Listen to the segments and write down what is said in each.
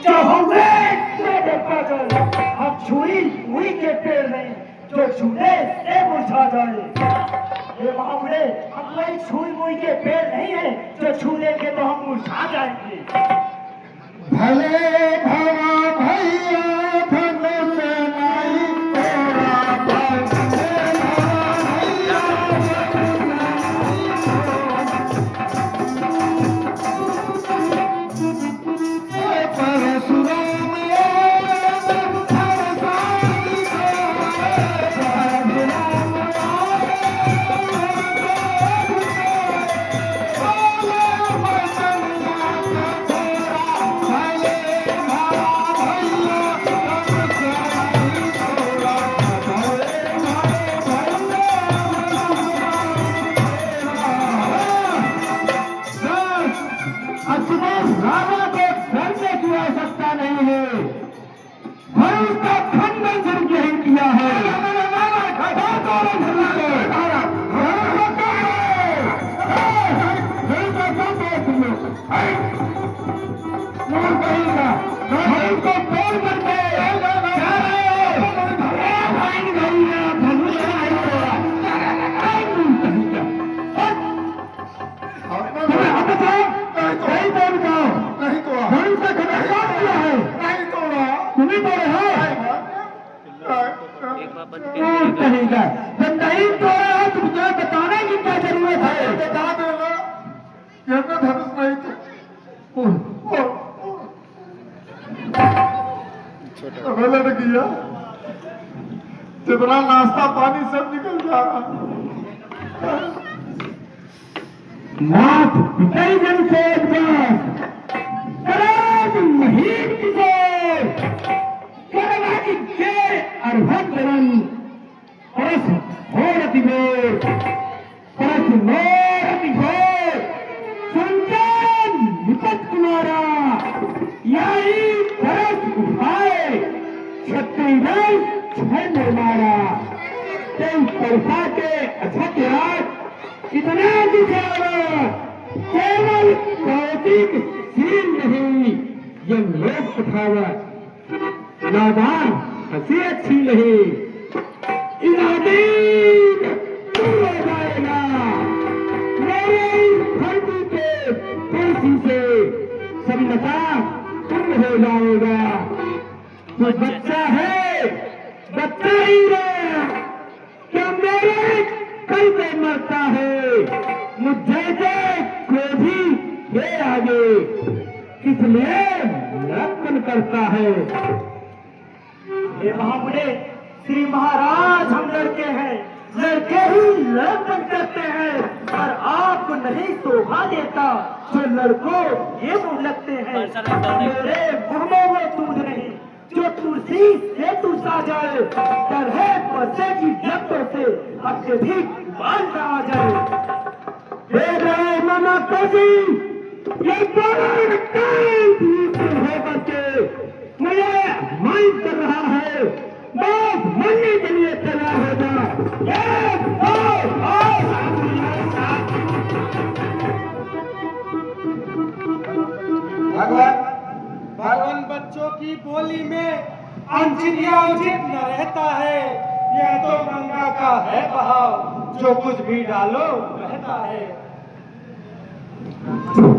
जो होंगे मैं देखता जाए। हम छुई हुई के पेड़ नहीं जो छूने से मुरझा जाए। ये बाबुड़े हम कोई छुई मुई के पेड़ नहीं है जो छू लेंगे तो हम मुरझा जाएंगे। भले भवा भैया भले से नहीं तेरा भले राजा को डरने की आवश्यकता नहीं है। धनुष का खंडन सिर्फ यही किया है। को तोड़ करके कहेगा जब नहीं तोड़ा हो तो मुझे बताने की क्या जरूरत है। बता देगा धनुष नहीं तो गलत किया। जितना नाश्ता पानी सब निकल जा रहा। नाथ पिताई जन से महीन किशोर करवा की जय अर्भन परस होरति घोर परस नोरति घोर संतान विपत कुमारा यही परस उठाए छत्तीसगढ़ छंद मारा कई परसा के अछत रात इतना दिखावा केवल भौतिक सीन नहीं ये लोक उठावा नादान हंसी अच्छी नहीं इरादीन दूर हो जाएगा मेरे धरती के तुलसी से सम्मता पूर्ण हो जाएगा। तो बच्चा है बच्चा ही रहे क्या मेरे कल पे मरता है मुझ जैसे क्रोधी ये आगे किसलिए लक्षण करता है। ये महामुने श्री महाराज हम लड़के हैं लड़के ही लड़कन करते हैं और आपको नहीं शोभा देता जो लड़कों ये मुंह लगते हैं। मेरे मुंह में वो दूध नहीं जो तुलसी से तू सा जाए डर है पर्दे की जब्तों से अत्यधिक बाल ना आ जाए। मामा कोसी ये बाल होकर के मुझे मान कर रहा है बस मरने के लिए तैयार हो जा। भगवान बच्चों की बोली में अंचित या उचित न रहता है। यह तो गंगा का है बहाव जो कुछ भी डालो रहता है।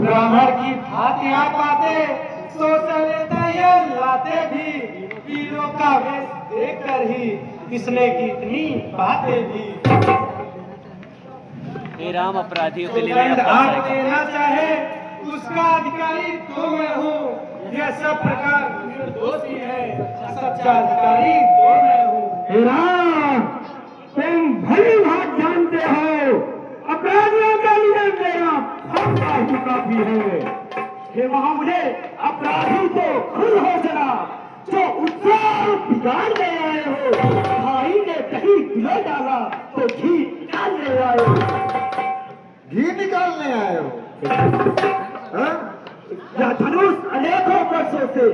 ब्राह्मण की भातियां पाते तो चलेता ये लाते भी वीरों का वेश देख कर ही किसने की इतनी बातें भी। हे राम अपराधियों के लिए आग देना चाहे उसका अधिकारी तो मैं हूँ। यह सब प्रकार निर्दोषी है सच्चा अधिकारी तो मैं हूँ। राम तुम भली भात जानते हो अपराधियों के लिए मेरा अपराधी काफी है। हे महामुने अपराधी तो खुद हो जरा जो उत्साह बिगाड़ने आए हो। भाई ने कहीं गिलो डाला तो घी निकालने आए हो। घी निकालने आए हो यह धनुष अनेकों वर्षों से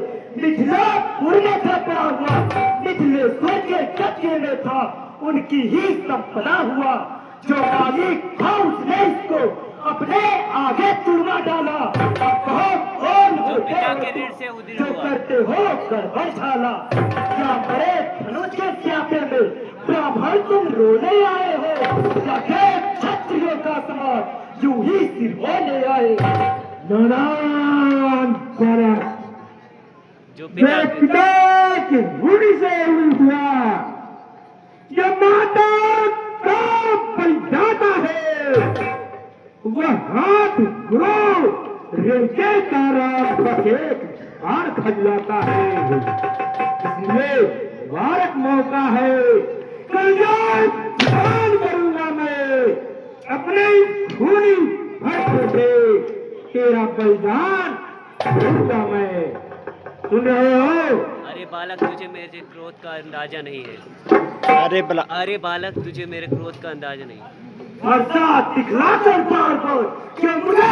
मिथिलापुर में था पड़ा हुआ मिथिलेश्वर के कब्जे में था उनकी ही संपदा हुआ जो मालिक था उसने इसको अपने आगे चूरमा डाला। बहुत कौन हो पिता के ऋण से उदित जो हुआ। करते हो गर्भशाला? क्या बड़े धनुष के स्यापे में ब्राह्मण तुम रोने आए हो? या क्षत्रियों का समाज यूं ही सिर होने आए? नारायण बालक जो पिता के पिता के ऋण से उदित हुआ, ये माता का बलिदाता है, वह हाथ गुरु रेखे का राम बस एक बार खजलाता है। इसलिए बारक मौका है, कल्याण दान करूंगा मैं अपने खूनी भक्त से, तेरा बलिदान करूंगा मैं। सुन रहे हो? अरे बालक, तुझे मेरे क्रोध का अंदाजा नहीं है। अरे बालक, तुझे मेरे क्रोध का अंदाजा नहीं है। अर्थात दिखलाकर बार बार क्या मुझे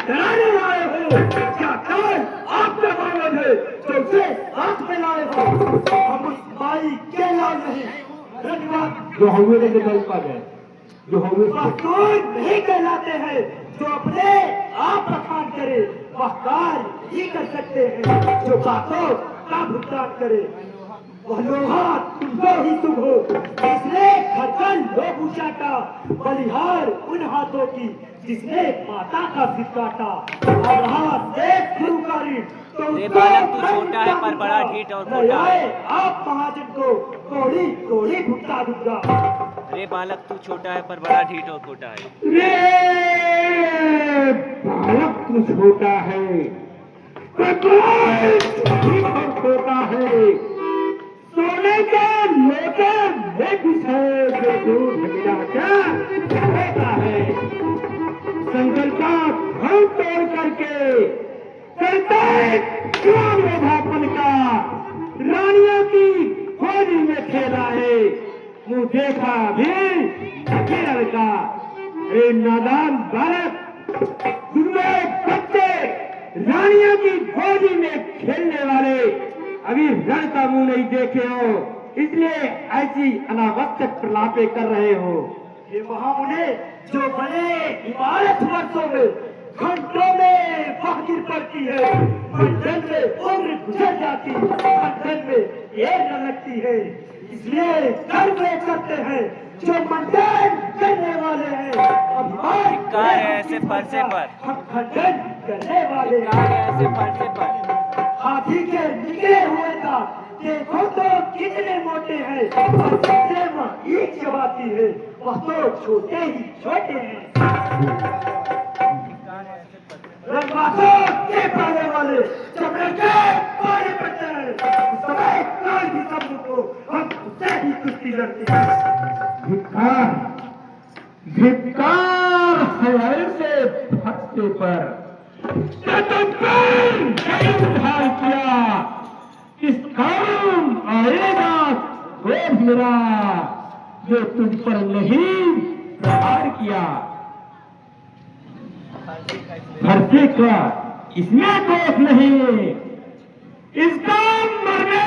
डराने आए हो? क्या काल आपका मामल है जो उसे हाथ में लाए हो? हम उस माई के लाल नहीं, धन्यवाद जो हुए ने बल पा गए, जो हुए कोई नहीं कहलाते हैं जो अपने आप बखान करे। वह कार्य ही कर सकते हैं जो बातों का भुगतान करे। वह लोहा तुमको ही शुभ हो, इसलिए खरकल लोग ऊंचा का बलिहार उन हाथों की जिसने माता का सिर काटा। और रहा देख गुरु का ऋण तो अरे बालक, तू छोटा है पर बड़ा ढीठ और खोटा है। आप महाजन को कोड़ी कोड़ी भुगता दूंगा। अरे बालक, तू छोटा है पर बड़ा ढीठ और खोटा है। रे बालक तू छोटा है, छोटा है, सोने के लोटे में घुस है, जो दूर मिला क्या होता है। संकल्प का भंग तोड़ करके करते क्रोधापन का रानियों की होली में खेला है। मुंह देखा भी अकेला का। ए नादान बालक, दुर्बल बच्चे रानियों की होली में खेलने वाले अभी रण का मुंह नहीं देखे हो, इसलिए ऐसी अनावश्यक प्रलापे कर रहे हो। ये महामुने जो बने इमारत वर्षों में घंटों में वह गिर पड़ती है, मंडन में उम्र गुजर जाती, मंडन में देर न लगती है। इसलिए कर्म वे करते हैं जो मंडन करने वाले हैं। अभिमान धिक्कार है ऐसे परसे पर। हम खंडन करने वाले हैं। धिक्कार है ऐसे परसे पर। हाथी के निकले हुए का देखो तो कितने मोटे हैं, और जिससे वह ईंट चबाती है वह तो छोटे ही छोटे हैं। रंगबाजों के पाले वाले चमड़े के पाले पड़ते हैं, उस समय कोई भी शब्द को हम उससे ही कुश्ती लड़ते हैं। धिक्कार, धिक्कार है ऐसे भक्ति पर उद्धार किया। इस काम आएगा क्रोध मेरा जो तुझ पर नहीं प्रहार किया। भरते का इसमें दोष नहीं, इसका मरने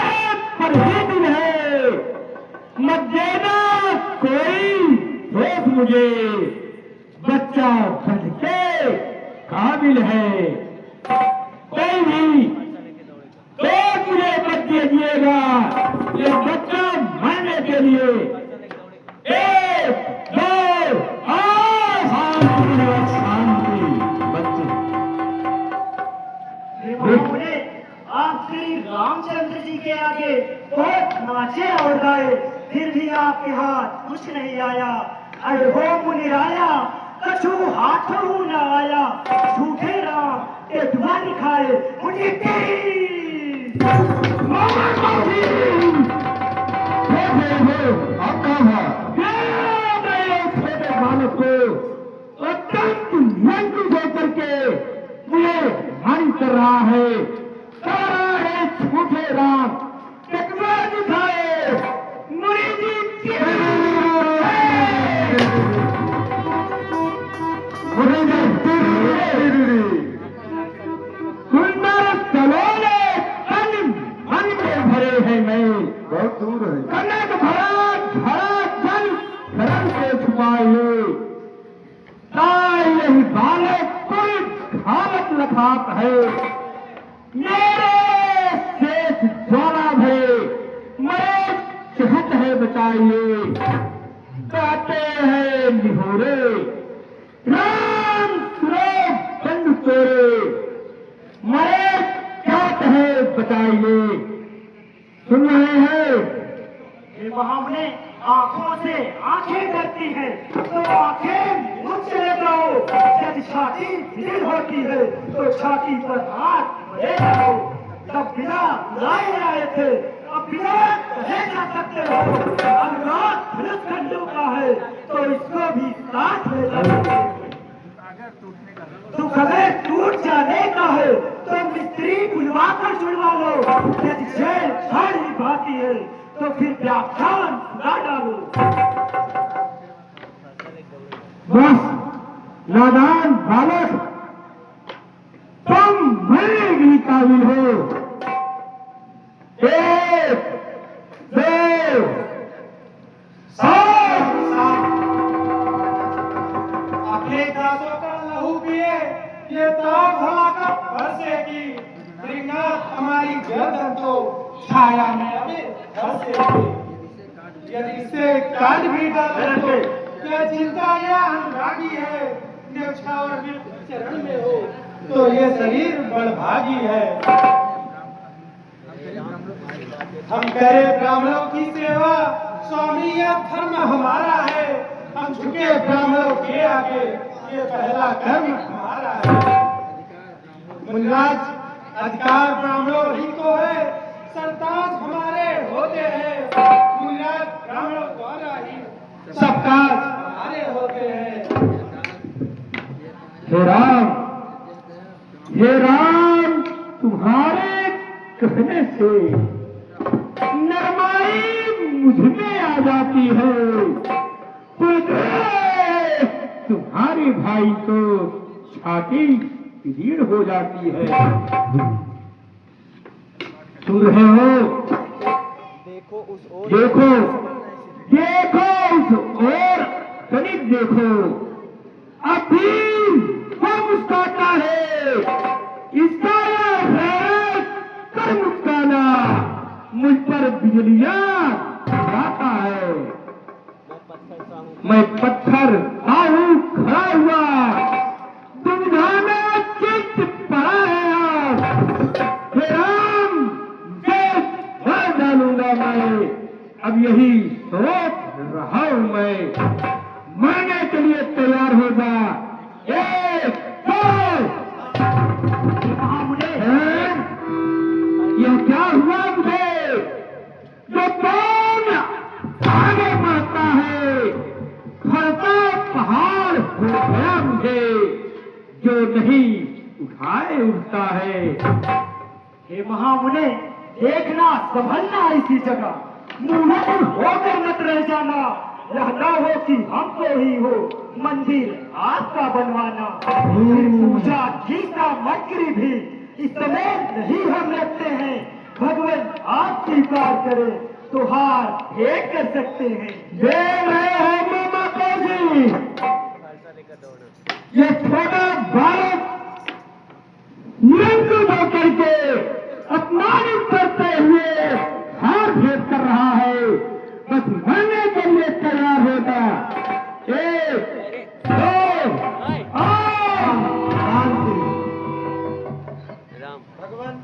पर ही दिन है। मत देना कोई दोष मुझे, बच्चा बढ़ के काबिल है। कोई भी तो मुझे मत दीजिएगा, ये बच्चा मरने के लिए। एक दो शांति बच्चे। महामुने आप श्री रामचंद्र जी के आगे बहुत नाचे और गाए, फिर भी आपके हाथ कुछ नहीं आया। अरे हो मुनिराया कछु हाथों न आया, झूठे राम के दुआ दिखाए मुझे छोटे बालक को अत्यंत नियंत्रित होकर के मुझे हानि कर रहा है। सारा है झूठे राम कटवा दिखाए मुनि जी सुंदर सलोने मन में भरे हैं। मैं बहुत दूर है कनक भरा धरा बताइए, गाते हैं निहोरे, राम सुरेश बंद तोरे, मरे क्या कहे बताइए। सुन रहे हैं? ये महामुने आंखों से आंखें करती है तो आंखें मुझसे ले जाओ। यदि छाती ढील होती है तो छाती पर हाथ ले जाओ। तब बिना लाए आए थे, अब बिना कहे जा सकते हो। अनुराग धनुष खंडू का है तो इसको भी साथ ले जाओ। तो अगर टूट जाने का है तो मिस्त्री बुलवा कर छुड़वा लो। यदि जेल खाली भाती है तो फिर व्याख्यान सुना डालो। बस नादान बालक, तुम मरने के काबिल हो। एक, दो, सात। अपने दासों का लहू पिए ये ताक भला का फंसेगी। श्रीनाथ हमारी गर्दन तो छाया में अभी फंसेगी। यदि इसे काट भी डाले तो क्या चिंता या अनुरागी है। न्यौछावर भी चरण में हो तो ये शरीर बड़भागी है। हम करें ब्राह्मणों की सेवा, स्वामी यह धर्म हमारा है। हम झुके ब्राह्मणों के आगे, ये पहला कर्म हमारा है। मुनिराज, अधिकार ब्राह्मणों ही को है, सरताज हमारे होते हैं। मुनिराज, ब्राह्मणों द्वारा ही सब काज हमारे होते हैं। हे राम, तुम्हारे कहने से नरमाई मुझ में आ जाती है। तुम्हारे भाई को छाती पीड़ हो जाती है। सुन रहे हो? देखो उस ओर तनिक देखो, अभी वो मुस्कुराता है। इसका यह कर मुस्काना मुझ पर बिजलियां गिराता है। मैं पत्थर हूँ खड़ा हुआ, दुविधा में चित्त पड़ा है। हे राम, मार डालूंगा मैं। अब यही सोच रहा हूँ मैं। मरने के लिए तैयार हो जा। एक, दो। यह क्या हुआ मुझे? जो कौन आगे बढ़ता है, खड़ता पहाड़ हो गया मुझे। जो नहीं उठाए उठता है। हे महामुने, देखना संभलना इसी जगह, मुंह होकर मत रह जाना। रहना हो कि हमको ही हो मंदिर आपका बनवाना। फिर पूजा गीता मटकरी भी इस समय नहीं हम रखते हैं। भगवान आप स्वीकार करें तो हार भेंट कर सकते हैं। दे रहे हैं माता जी। ये छोटा बालक निरंकुश होकर के अपमानित करते हुए हार भेंट कर रहा है। बस मरने के लिए तैयार होगा। एक, दो, शांति। राम भगवान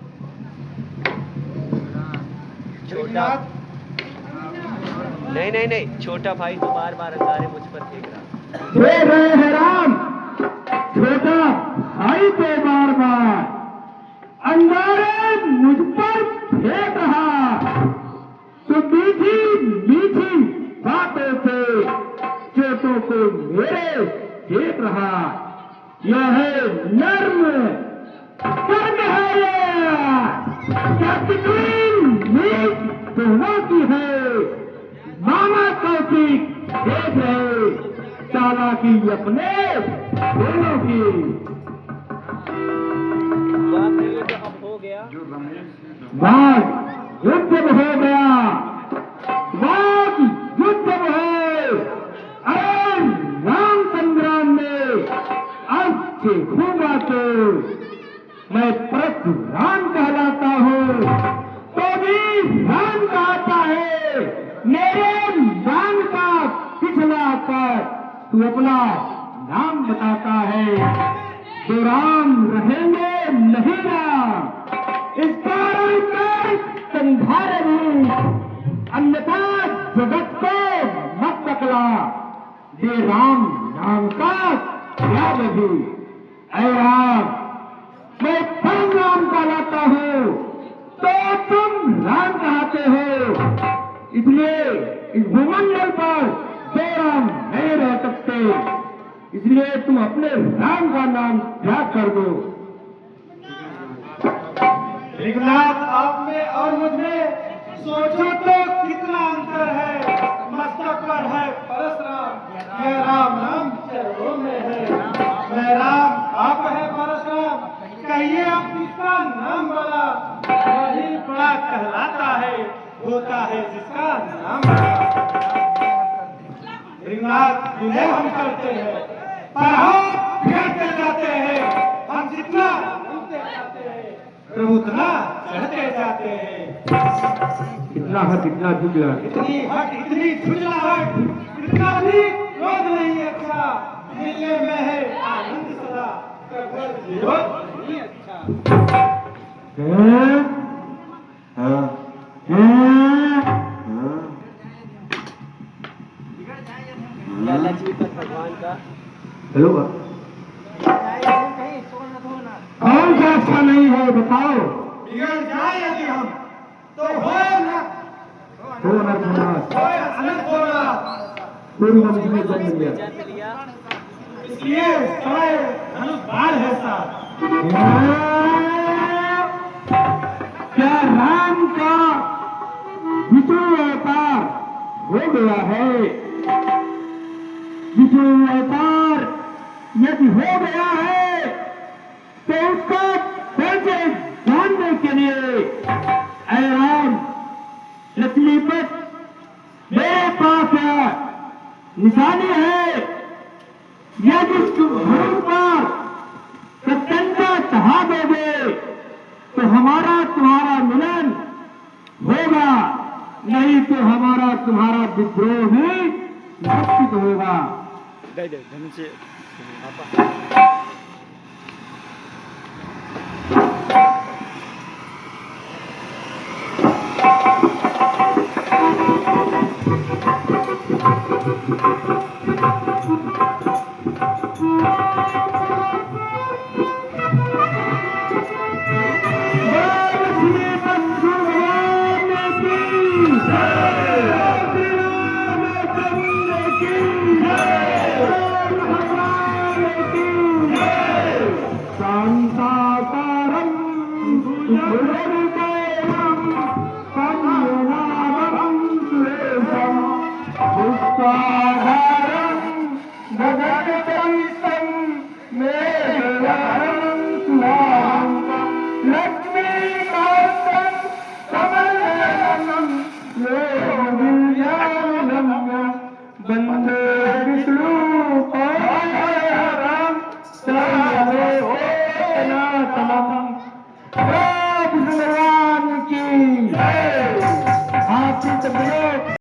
छोटा नहीं, छोटा भाई तो बार बार अंगारे मुझ पर फेंक रहा। दे रहे हैं राम, छोटा भाई पे बार बार अंगारे मुझ पर फेंक रहा। तो मीठी मीठी बातों से चोटों को मेरे देख रहा। यह है नर्म कर्म है। क्या दोनों की है। मामा कौशिक देख रहे, चालाकी अपने दोनों की। अब हो गया बात युद्ध हो गया। बात युद्ध है। अरे राम संग्राम में अब देखूंगा तो मैं परशुराम कहलाता हूँ तो भी राम कहता है। मेरे तू अपना नाम बताता है तो राम रहेंगे नहीं राम, इस कारण का संधार भी, अन्यथा जगत को मत पकड़ा, दे राम नाम का त्याग भी। ऐ राम, मैं परम राम का लाता हूँ तो तुम राम कहते हो, इसलिए इस भूमंडल पर दो राम नहीं रह सकते, इसलिए तुम अपने राम का नाम त्याग कर दो। मेघनाथ, आप में और मुझ में सोचो तो कितना अंतर है। मस्तक पर है परशुराम, यह राम नाम चरणों में है। मैं राम, आप है परशुराम, कहिए आप किसका नाम बड़ा? वही बड़ा कहलाता है, होता है जिसका नाम बड़ा। मेघनाथ, विनय हम करते हैं पर हम बिगड़ते जाते हैं। हम जितना उठते जाते हैं प्रभु उतना चढ़ते जाते हैं। कितना हट इतना झुकला, इतनी हट इतनी झुंझलाहट, इतना भी क्रोध नहीं अच्छा, मिलने में है आनंद सदा, कभी विरोध नहीं अच्छा। लक्ष्मीपति भगवान का हेलो, कौन सा अच्छा नहीं है बताओ? बिगड़ जाए यदि हम तो हो ना अनंत होगा। पूरी मंदिर में जन्म लिया, जन्म लिया, इसलिए समय धनुष बाण है साहब। क्या राम का विष्णु अवतार हो गया है? विष्णु अवतार यदि हो गया है तो उसका परिचय जानने के लिए ऐ राम, लक्ष्मीपत मेरे पास है, निशानी है, यदि तुम धर्म पर सत्यंता चाह दोगे तो हमारा तुम्हारा मिलन होगा, नहीं तो हमारा तुम्हारा विद्रोह भी निश्चित होगा। बंदे विष्णु राम,